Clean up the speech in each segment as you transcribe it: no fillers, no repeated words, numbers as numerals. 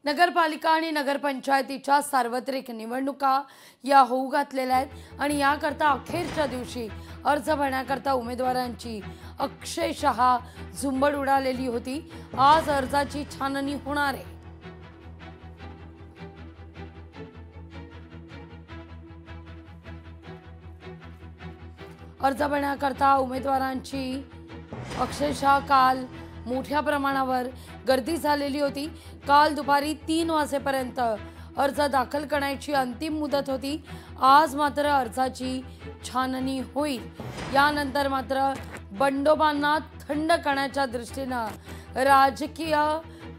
नगरपालिका आणि नगरपंचायतीच्या सार्वत्रिक निवडणुका या होऊ घातलेल्या आहेत आणि याकरता अखेरच्या दिवशी अर्ज भरण्याकरता उमेदवारांची अक्षरशः झुंबड उडालेली होती। आज अर्जाची छाननी होणार आहे। अर्ज भरण्याकरता उमेदवारांची अक्षरशः काल मोठ्या प्रमाणावर गर्दी झालेली होती। काल दुपारी 3 वाजेपर्यंत अर्ज दाखल करण्याची अंतिम मुदत होती। आज मात्र अर्जाची छाननी होईल। यानंतर मात्र बंडोबांना थंड करण्याच्या दृष्टीने राजकीय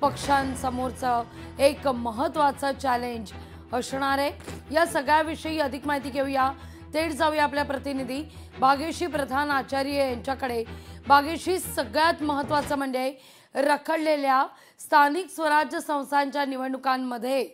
पक्षांसमोरचं एक महत्त्वाचं चॅलेंज असणार आहे। या सगळ्याविषयी अधिक माहिती घेऊया। थेट जाऊया आपल्या प्रतिनिधी भाग्यश्री प्रधान आचार्य यांच्याकडे। भाग्यश्री, सगळ्यात महत्त्वाचं म्हणजे रखडलेल्या स्थानिक स्वराज्य संस्थांच्या निवडणुकांमध्ये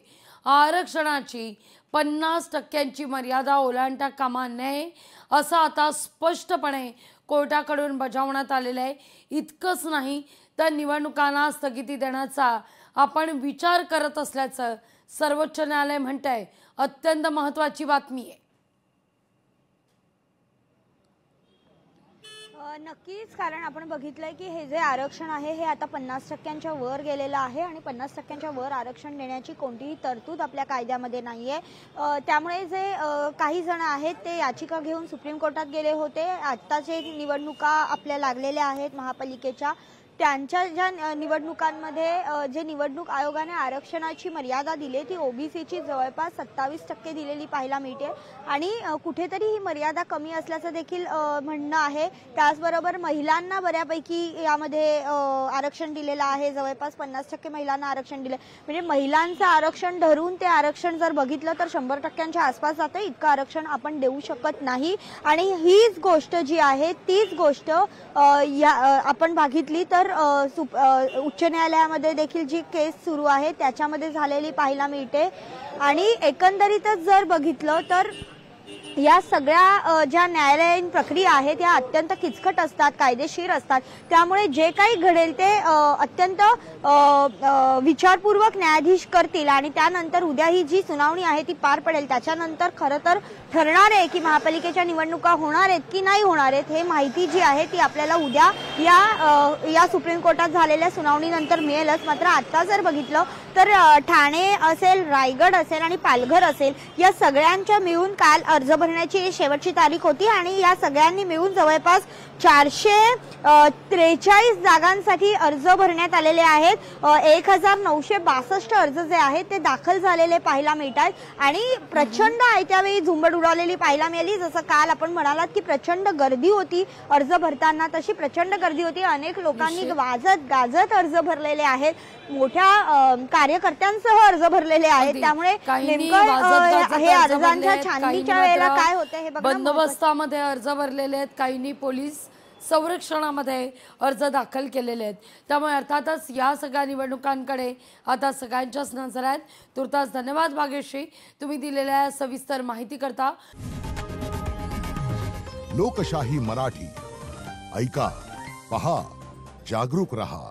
आरक्षणाची 50% मर्यादा ओलांडता कामा नये असं आता स्पष्टपणे कोर्टाकडून बजावण्यात आलेलं आहे। इतकंच नाही तर निवडणुकांना स्थगिती देण्याचा आपण विचार करत असल्याचं सर्वोच्च न्यायालय म्हणतंय। अत्यंत महत्त्वाची बातमी आहे। नक्कीच, कारण आपण बघितलंय की हे जे आरक्षण आहे हे आता 50%च्या वर गेलेलं आहे आणि 50%च्या वर आरक्षण देण्याची कोणतीही तरतूद आपल्या कायद्यामध्ये नाहीये। त्यामुळे जे काही जण आहेत ते याचिका घेऊन सुप्रीम कोर्टात गेले होते। आत्ताचे निवडणुका आपल्या लागलेल्या आहेत महापालिकेच्या, त्यांच्या ज्या निवडणुकांमध्ये जे निवडणूक आयोगाने आरक्षणाची मर्यादा दिली ती ओबीसीची जवळपास 27% दिलेली पाहायला मिळते आणि कुठेतरी ही मर्यादा कमी असल्याचं देखील म्हणणं आहे। त्याचबरोबर महिलांना बऱ्यापैकी यामध्ये आरक्षण दिलेलं आहे। जवळपास 50% महिलांना आरक्षण दिले, म्हणजे महिलांचं आरक्षण धरून ते आरक्षण जर बघितलं तर 100%च्या आसपास जातं। इतकं आरक्षण आपण देऊ शकत नाही आणि हीच गोष्ट जी आहे तीच गोष्ट आपण बघितली तर उच्च न्यायालयामध्ये देखील जी केस सुरू आहे त्याच्यामध्ये झालेली पाहायला मिळते। आणि एकंदरीतच जर बघितलं तर या सगळ्या ज्या न्यायालयीन प्रक्रिया आहेत त्या अत्यंत किचकट असतात, कायदेशीर असतात। त्यामुळे जे काही घडेल ते अत्यंत विचारपूर्वक न्यायाधीश करतील आणि त्यानंतर उद्या ही जी सुनावणी आहे ती पार पडेल। त्याच्यानंतर खरं तर ठरणार आहे की महापालिकेच्या निवडणुका होणार आहेत की नाही होणार आहेत। हे माहिती जी आहे ती आपल्याला उद्या या सुप्रीम कोर्टात झालेल्या सुनावणीनंतर मिळेलच। मात्र आता जर बघितलं तर ठाणे असेल, रायगड असेल आणि पालघर असेल या सगळ्यांच्या मिळून काल अर्ज भरण्याची शेवटची तारीख होती आणि या सगळ्यांनी मिळून जवळपास 443 जागांसाठी अर्ज भरण्यात आलेले आहेत। 1962 अर्ज जे आहेत ते दाखल झालेले पाहायला मिळतात आणि प्रचंड त्यावेळी झुंबड उडालेली पाहायला मिळाली। जसं काल आपण म्हणालात की प्रचंड गर्दी होती अर्ज भरताना, तशी प्रचंड गर्दी होती। अनेक लोकांनी वाजत गाजत अर्ज भरलेले आहेत, मोठ्या कार्यकर्त्यांसह अर्ज भरलेले आहेत। त्यामुळे नेमकं हे अर्जांच्या छाननीच्या वेळेला काय होतं हे बघा। बंदोबस्तामध्ये अर्ज भरलेले आहेत, काहींनी पोलीस संरक्षणामध्ये अर्ज दाखल केलेले आहेत। त्यामुळे अर्थातच या सगळ्या निवडणुकांकडे आता सगळ्यांच्याच नजर आहेत। तुर्तास धन्यवाद भाग्यश्री, तुम्ही दिलेल्या सविस्तर माहिती करता। लोकशाही मराठी ऐका, पहा, जागरूक रहा।